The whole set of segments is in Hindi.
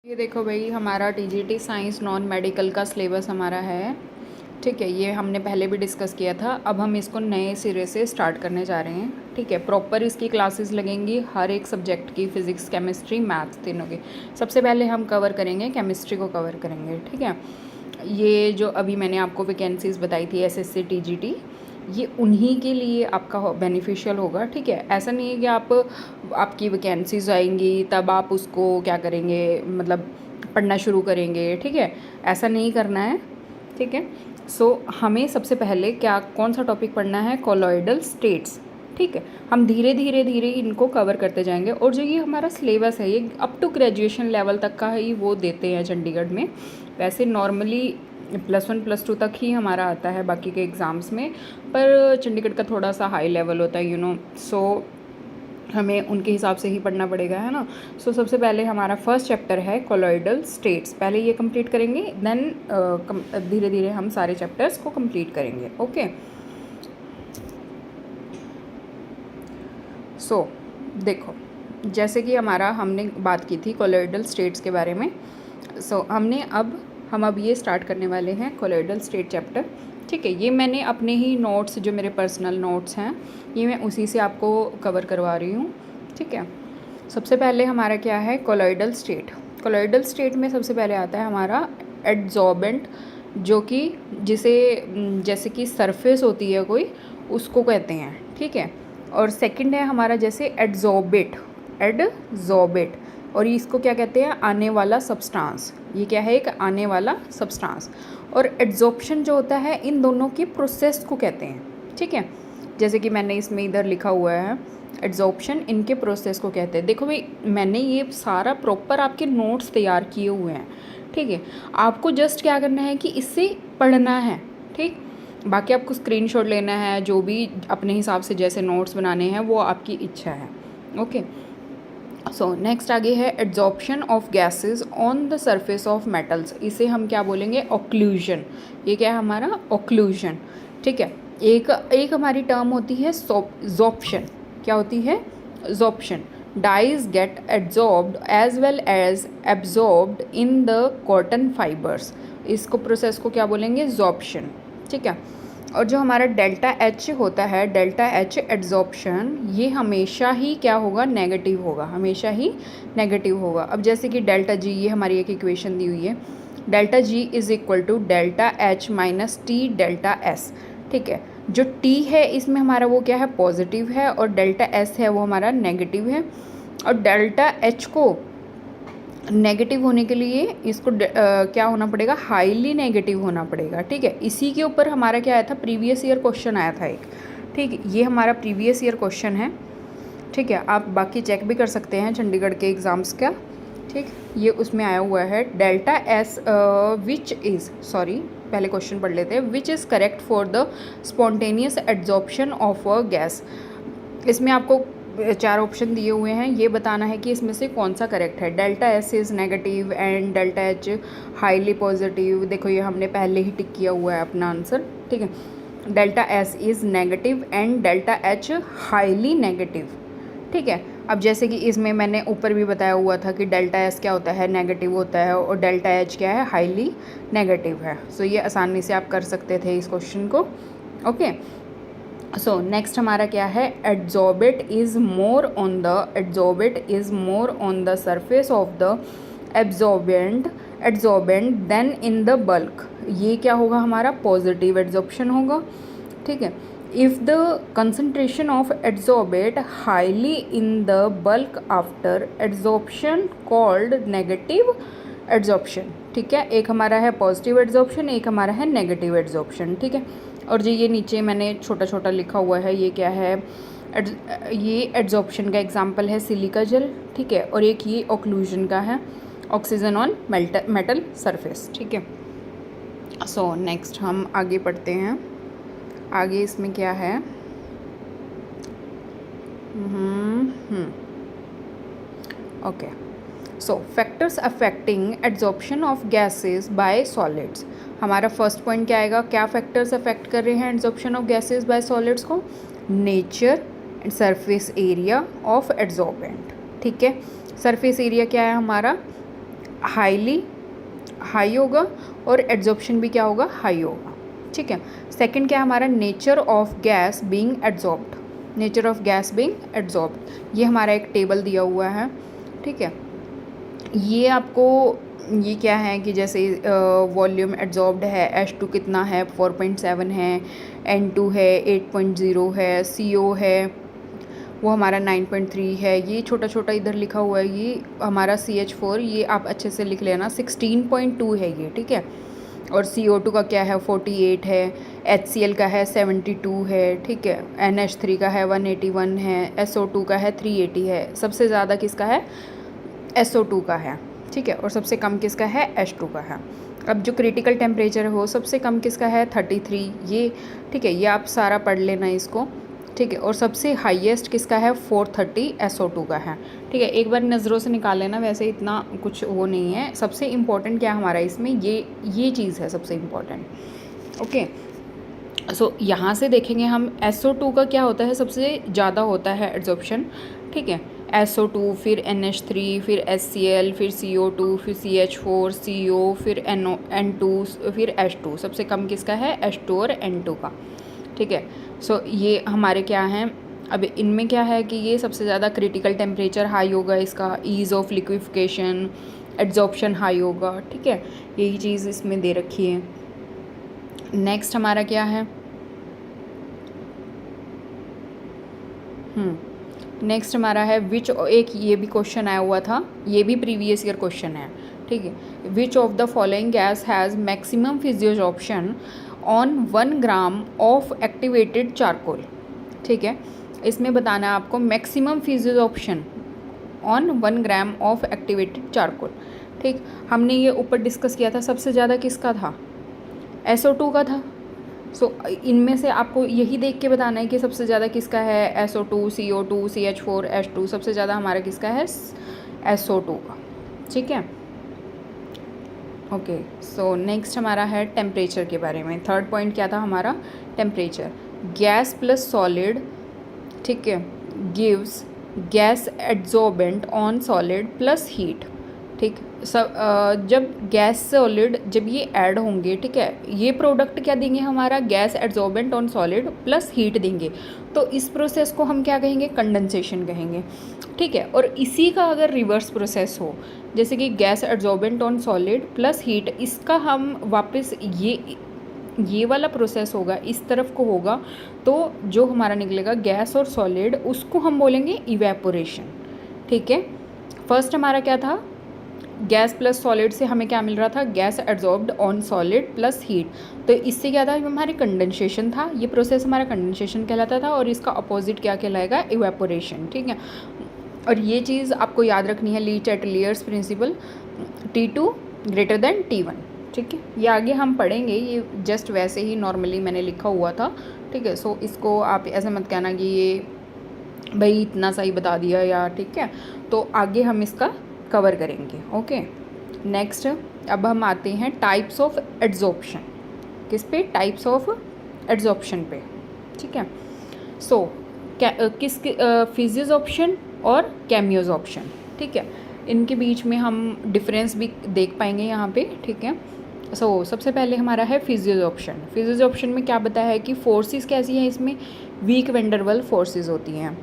ये देखो भाई, हमारा टीजीटी साइंस नॉन मेडिकल का सिलेबस हमारा है। ठीक है, ये हमने पहले भी डिस्कस किया था। अब हम इसको नए सिरे से स्टार्ट करने जा रहे हैं। ठीक है, प्रॉपर इसकी क्लासेस लगेंगी हर एक सब्जेक्ट की, फिज़िक्स केमिस्ट्री मैथ्स तीनों की। सबसे पहले हम कवर करेंगे केमिस्ट्री को कवर करेंगे। ठीक है, ये जो अभी मैंने आपको वैकेंसीज़ बताई थी एसएससी टीजीटी, ये उन्हीं के लिए आपका बेनिफिशियल होगा। ठीक है, ऐसा नहीं है कि आपकी वैकेंसीज आएंगी तब आप उसको क्या करेंगे, मतलब पढ़ना शुरू करेंगे। ठीक है, ऐसा नहीं करना है। ठीक है, हमें सबसे पहले कौन सा टॉपिक पढ़ना है, कोलॉइडल स्टेट्स। ठीक है, हम धीरे धीरे धीरे इनको कवर करते जाएंगे। और जो ये हमारा सिलेबस है ये अप टू ग्रेजुएशन लेवल तक का ही वो देते हैं चंडीगढ़ में। वैसे नॉर्मली +1 +2 तक ही हमारा आता है बाकी के एग्ज़ाम्स में, पर चंडीगढ़ का थोड़ा सा हाई लेवल होता है सो हमें उनके हिसाब से ही पढ़ना पड़ेगा, है ना। सबसे पहले हमारा फर्स्ट चैप्टर है कोलॉइडल स्टेट्स। पहले ये कंप्लीट करेंगे, देन धीरे धीरे हम सारे चैप्टर्स को कंप्लीट करेंगे। ओके, देखो, जैसे कि हमने बात की थी कोलॉइडल स्टेट्स के बारे में। हम अब ये स्टार्ट करने वाले हैं कोलॉइडल स्टेट चैप्टर। ठीक है, ये मैंने अपने ही नोट्स, जो मेरे पर्सनल नोट्स हैं, ये मैं उसी से आपको कवर करवा रही हूँ। ठीक है, सबसे पहले हमारा क्या है, कोलॉइडल स्टेट। कोलॉइडल स्टेट में सबसे पहले आता है हमारा एड्जॉर्बेंट, जो कि जैसे कि सरफेस होती है कोई, उसको कहते हैं। ठीक है, और सेकंड है हमारा जैसे एड्जॉर्बेट, और इसको क्या कहते हैं, आने वाला सब्सटेंस। ये क्या है, एक आने वाला सब्सटेंस। और एड्जॉर्प्शन जो होता है, इन दोनों की प्रोसेस को कहते हैं। ठीक है, जैसे कि मैंने इसमें इधर लिखा हुआ है एड्जॉर्प्शन, इनके प्रोसेस को कहते हैं। देखो भाई, मैंने ये सारा प्रॉपर आपके नोट्स तैयार किए हुए हैं। ठीक है, आपको जस्ट क्या करना है कि इससे पढ़ना है। ठीक, बाकी आपको स्क्रीनशॉट लेना है, जो भी अपने हिसाब से जैसे नोट्स बनाने हैं वो आपकी इच्छा है। ओके, नेक्स्ट आगे है adsorption of gases on the surface of metals. इसे हम क्या बोलेंगे, ऑक्लूजन। ये क्या है हमारा, ऑक्लूजन। ठीक है, एक हमारी टर्म होती है ज़ॉर्प्शन। क्या होती है, sorption. Dyes get adsorbed as well as absorbed in the cotton fibres. इसको प्रोसेस को क्या बोलेंगे, ज़ॉर्प्शन। ठीक है, और जो हमारा डेल्टा एच होता है, डेल्टा एच एड्जॉर्प्शन, ये हमेशा ही क्या होगा, नेगेटिव होगा, हमेशा ही नेगेटिव होगा। अब जैसे कि डेल्टा जी, ये हमारी एक इक्वेशन दी हुई है, delta G is equal to delta H minus T delta S. ठीक है, जो टी है इसमें हमारा वो क्या है, पॉजिटिव है, और डेल्टा एस है वो हमारा नेगेटिव है। और डेल्टा एच को नेगेटिव होने के लिए इसको क्या होना पड़ेगा, हाईली नेगेटिव होना पड़ेगा। ठीक है, इसी के ऊपर हमारा क्या आया था, प्रीवियस ईयर क्वेश्चन आया था एक। ठीक, ये हमारा प्रीवियस ईयर क्वेश्चन है। ठीक है, आप बाकी चेक भी कर सकते हैं चंडीगढ़ के एग्ज़ाम्स का। ठीक, ये उसमें आया हुआ है डेल्टा एस पहले क्वेश्चन पढ़ लेते हैं। Which is correct for the spontaneous adsorption of a gas. इसमें आपको 4 ऑप्शन दिए हुए हैं, ये बताना है कि इसमें से कौन सा करेक्ट है। Delta S is negative and delta H highly positive. देखो, ये हमने पहले ही टिक किया हुआ है अपना आंसर। ठीक है, delta S is negative and delta H highly negative. ठीक है, अब जैसे कि इसमें मैंने ऊपर भी बताया हुआ था कि डेल्टा एस क्या होता है, नेगेटिव होता है, और डेल्टा एच क्या है, हाईली नेगेटिव है। ये आसानी से आप कर सकते थे इस क्वेश्चन को। ओके, नेक्स्ट हमारा क्या है, adsorbate is more on the surface of the adsorbent than in the bulk. ये क्या होगा हमारा, पॉजिटिव एड्जॉर्प्शन होगा। ठीक है, if the concentration of adsorbate highly in the bulk after adsorption called negative adsorption. ठीक है, एक हमारा है पॉजिटिव एड्जॉर्प्शन, एक हमारा है नेगेटिव एड्जॉर्प्शन। ठीक है, और जो ये नीचे मैंने छोटा छोटा लिखा हुआ है, ये क्या है, ये एड्जॉर्प्शन का एग्जांपल है सिलिका जेल। ठीक है, और एक ये ऑक्लूजन का है, ऑक्सीजन ऑन मेटल सरफेस। ठीक है, नेक्स्ट हम आगे पढ़ते हैं। आगे इसमें क्या है, okay, factors affecting adsorption of gases by solids. हमारा फर्स्ट पॉइंट क्या आएगा, क्या फैक्टर्स अफेक्ट कर रहे हैं adsorption of gases by solids को, nature and surface area of adsorbent. ठीक है, सरफेस एरिया क्या है हमारा, हाईली हाई होगा और एड्जॉर्प्शन भी क्या होगा, हाई होगा। ठीक है। सेकंड क्या है हमारा, nature of gas being adsorbed, nature of gas being adsorbed, ये हमारा एक टेबल दिया हुआ है। ठीक है। ये आपको ये क्या है कि जैसे वॉल्यूम एड्जॉर्ब्ड है, H2 कितना है 4.7 है, N2 है 8.0 है, CO है वो हमारा 9.3 है, ये छोटा छोटा इधर लिखा हुआ है ये हमारा CH4, ये आप अच्छे से लिख लेना 16.2 है ये। ठीक है। और CO2 का क्या है 48 है, HCl का है 72 है। ठीक है। NH3 का है 181 है, SO2 का है 380 है। सबसे ज़्यादा किसका है, SO2 का है। ठीक है। और सबसे कम किसका है, H2 का है। अब जो क्रिटिकल टेम्परेचर हो सबसे कम किसका है 33 ये। ठीक है। ये आप सारा पढ़ लेना इसको। ठीक है। और सबसे हाईएस्ट किसका है 430 SO2 का है। ठीक है। एक बार नज़रों से निकाल लेना, वैसे इतना कुछ वो नहीं है। सबसे इम्पोर्टेंट क्या हमारा इसमें ये चीज़ है सबसे इम्पोर्टेंट। ओके। सो यहाँ से देखेंगे हम SO2 का क्या होता है, सबसे ज़्यादा होता है एड्जॉर्प्शन। ठीक है। SO2 फिर NH3 फिर HCl फिर CO2 फिर CH4 CO फिर N2 फिर H2, सबसे कम किसका है H2 और N2 का। ठीक है। सो ये हमारे क्या हैं, अब इनमें क्या है कि ये सबसे ज़्यादा क्रिटिकल टेम्परेचर हाई होगा इसका, ease of liquefaction, adsorption high होगा। ठीक है। यही चीज़ इसमें दे रखी है। नेक्स्ट हमारा क्या है, नेक्स्ट हमारा है विच, एक ये भी क्वेश्चन आया हुआ था, ये भी प्रीवियस ईयर क्वेश्चन है। ठीक है। Which of the following gas has maximum physisorption on 1 gram of activated charcoal. ठीक है। इसमें बताना है आपको maximum physisorption on 1 gram of activated charcoal. ठीक। हमने ये ऊपर डिस्कस किया था, सबसे ज़्यादा किसका था, SO2 का था। सो इनमें से आपको यही देख के बताना है कि सबसे ज़्यादा किसका है, SO2 CO2 CH4 H2, सबसे ज़्यादा हमारा किसका है SO2 का। ठीक है। ओके। सो नेक्स्ट हमारा है टेम्परेचर के बारे में। थर्ड पॉइंट क्या था हमारा, टेम्परेचर। गैस प्लस सॉलिड, ठीक है, gives gas adsorbent on solid plus heat. ठीक। सब जब गैस सॉलिड जब ये ऐड होंगे, ठीक है, ये प्रोडक्ट क्या देंगे हमारा, gas adsorbent on solid plus heat देंगे। तो इस प्रोसेस को हम क्या कहेंगे, कंडेंसेशन कहेंगे। ठीक है। और इसी का अगर रिवर्स प्रोसेस हो, जैसे कि gas adsorbent on solid plus heat, इसका हम वापस ये वाला प्रोसेस होगा, इस तरफ को होगा, तो जो हमारा निकलेगा गैस और सॉलिड, उसको हम बोलेंगे इवेपोरेशन। ठीक है। फर्स्ट हमारा क्या था, गैस प्लस सॉलिड से हमें क्या मिल रहा था, gas adsorbed on solid plus heat. तो इससे क्या था, हमारी कंडेंसेशन था, ये प्रोसेस हमारा कंडेंसेशन कहलाता था, और इसका अपोजिट क्या कहलाएगा, इवेपोरेशन। ठीक है। और ये चीज़ आपको याद रखनी है, Le Chatelier's principle, T2 greater than T1। ठीक है। ये आगे हम पढ़ेंगे, ये जस्ट वैसे ही नॉर्मली मैंने लिखा हुआ था। ठीक है। सो इसको आप ऐसे मत कहना कि ये भाई इतना सही बता दिया या, ठीक है, तो आगे हम इसका कवर करेंगे। ओके। नेक्स्ट अब हम आते हैं टाइप्स ऑफ एड्जॉर्प्शन। किस पे, टाइप्स ऑफ एड्जॉर्प्शन पे। ठीक है। सो किस फिजियोजॉर्प्शन और कैमियोजॉर्प्शन। ठीक है। इनके बीच में हम डिफरेंस भी देख पाएंगे यहाँ पे। ठीक है। सो सबसे पहले हमारा है फिजियोजॉर्प्शन। फिजियोजॉर्प्शन में क्या बताया है कि फोर्सेस कैसी हैं, इसमें वीक वेंडरवल फोर्सेस होती हैं।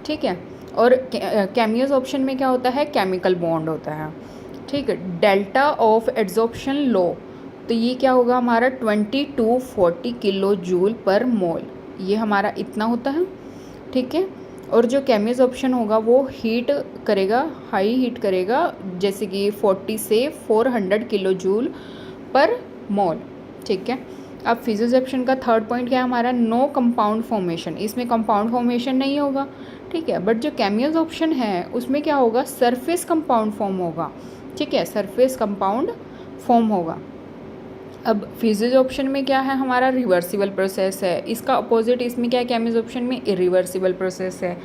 ठीक है। और कैमियोजॉर्प्शन में क्या होता है, केमिकल बॉन्ड होता है। ठीक है। डेल्टा ऑफ एड्जॉर्प्शन लो, तो ये क्या होगा हमारा 20 to 40 किलो जूल पर मोल, ये हमारा इतना होता है। ठीक है। और जो कैमियोजॉर्प्शन होगा वो हीट करेगा, हाई हीट करेगा, जैसे कि 40 से 400 किलो जूल पर मोल। ठीक है। अब फिजियोजॉर्प्शन का थर्ड पॉइंट क्या है हमारा, नो कंपाउंड फॉर्मेशन, इसमें कंपाउंड फॉर्मेशन नहीं होगा। ठीक है। बट जो कैमियोजॉर्प्शन है उसमें क्या होगा, सरफेस कंपाउंड फॉर्म होगा। ठीक है। सरफेस कंपाउंड फॉर्म होगा। अब फिजियोजॉर्प्शन में क्या है हमारा, रिवर्सिबल प्रोसेस है। इसका अपोजिट इसमें क्या है, कैमियोजॉर्प्शन में इरिवर्सिबल प्रोसेस है।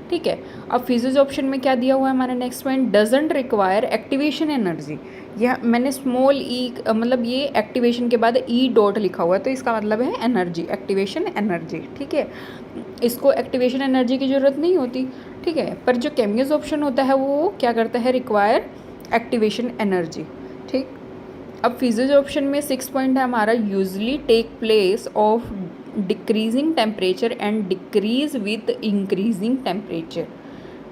ठीक है। अब फिजियोजॉर्प्शन में क्या दिया हुआ है हमारा next point, doesn't require activation energy. यह मैंने स्मॉल ई, मतलब ये एक्टिवेशन के बाद ई डॉट लिखा हुआ है, तो इसका मतलब है एनर्जी, एक्टिवेशन एनर्जी। ठीक है। इसको एक्टिवेशन एनर्जी की ज़रूरत नहीं होती। ठीक है। पर जो कैमियोजॉर्प्शन होता है वो क्या करता है, रिक्वायर एक्टिवेशन एनर्जी। ठीक, अब फिजियोशन में 6 पॉइंट है हमारा, usually take place of decreasing temperature and decrease with increasing temperature.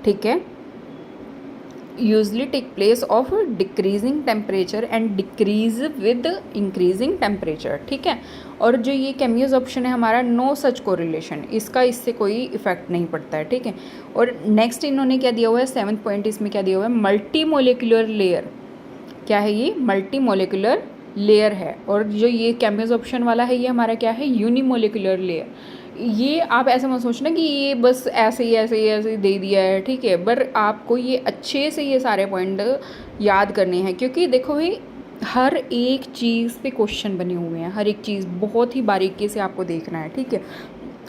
ठीक है, usually take place of decreasing temperature and decrease with increasing temperature. ठीक है, और जो ये कैमियोज ऑप्शन है हमारा, नो सच कोरिलेशन, इसका इससे कोई इफेक्ट नहीं पड़ता है। ठीक है, और नेक्स्ट इन्होंने क्या दिया हुआ है, 7th पॉइंट इसमें क्या दिया हुआ है, मल्टी मोलिकुलर लेयर। क्या है ये, मल्टी मोलिकुलर लेयर है। और जो ये कैमियोज ऑप्शन वाला है ये हमारा क्या है, यूनिमोलिकुलर लेयर। ये आप ऐसे मत सोचना कि ये बस ऐसे ही दे दिया है। ठीक है, पर आपको ये अच्छे से ये सारे पॉइंट याद करने हैं, क्योंकि देखो भाई हर एक चीज़ पे क्वेश्चन बने हुए हैं, हर एक चीज़ बहुत ही बारीकी से आपको देखना है। ठीक है,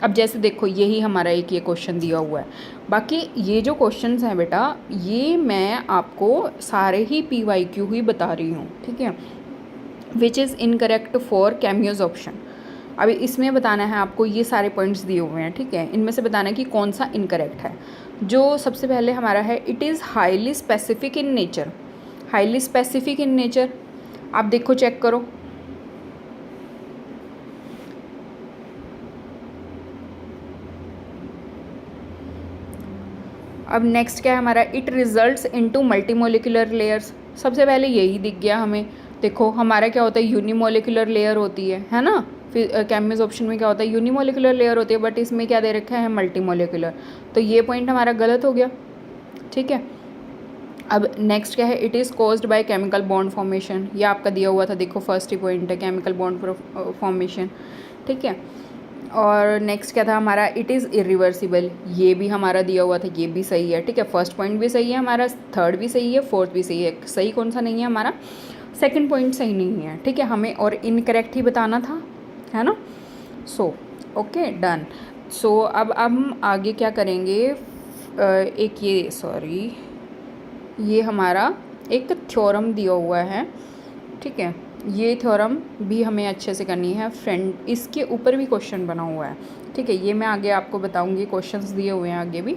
अब जैसे देखो यही हमारा एक ये क्वेश्चन दिया हुआ है, बाकी ये जो क्वेश्चंस हैं बेटा ये मैं आपको सारे ही PYQ ही बता रही हूँ। ठीक है, which is incorrect for cameos option. अभी इसमें बताना है आपको, ये सारे पॉइंट्स दिए हुए हैं। ठीक है, इनमें से बताना है कि कौन सा इनकरेक्ट है। जो सबसे पहले हमारा है, it is highly specific in nature. Highly specific in nature, आप देखो चेक करो, अब नेक्स्ट क्या है हमारा, इट रिजल्ट्स इनटू मल्टीमोलिकुलर लेयर्स। सबसे पहले यही दिख गया हमें। देखो हमारा क्या होता है, यूनिमोलिकुलर लेयर होती है ना, फिर कैमियोज ऑप्शन में क्या होता है, यूनिमोलिकुलर लेयर होती है, बट इसमें क्या दे रखा है, मल्टीमोलिकुलर। तो ये पॉइंट हमारा गलत हो गया। ठीक है, अब नेक्स्ट क्या है, it is caused by chemical bond formation. ये आपका दिया हुआ था, देखो फर्स्ट ही पॉइंट है, केमिकल बॉन्ड फॉर्मेशन। ठीक है, और नेक्स्ट क्या था हमारा, इट इज़ इरिवर्सिबल। ये भी हमारा दिया हुआ था, ये भी सही है। ठीक है, फर्स्ट पॉइंट भी सही है हमारा, थर्ड भी सही है, फोर्थ भी सही है। सही कौन सा नहीं है हमारा, सेकंड पॉइंट सही नहीं है। ठीक है, हमें और इनकरेक्ट ही बताना था, है ना। So okay done. सो अब हम आगे क्या करेंगे, एक ये सॉरी ये हमारा एक थ्योरम दिया हुआ है। ठीक है, ये थ्योरम भी हमें अच्छे से करनी है फ्रेंड, इसके ऊपर भी क्वेश्चन बना हुआ है। ठीक है, ये मैं आगे आपको बताऊंगी, क्वेश्चंस दिए हुए हैं आगे भी।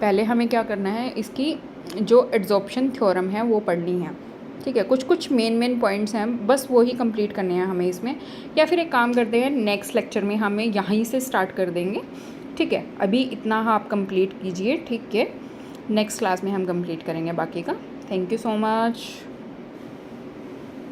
पहले हमें क्या करना है, इसकी जो एड्जॉर्प्शन थ्योरम है वो पढ़नी है। ठीक है, कुछ कुछ मेन पॉइंट्स हैं, बस वो ही कंप्लीट करने हैं हमें इसमें, या फिर एक काम करते हैं नेक्स्ट लेक्चर में हमें यहीं से स्टार्ट कर देंगे। ठीक है, अभी इतना आप कंप्लीट कीजिए। ठीक है, नेक्स्ट क्लास में हम कंप्लीट करेंगे बाकी का। Thank you so much.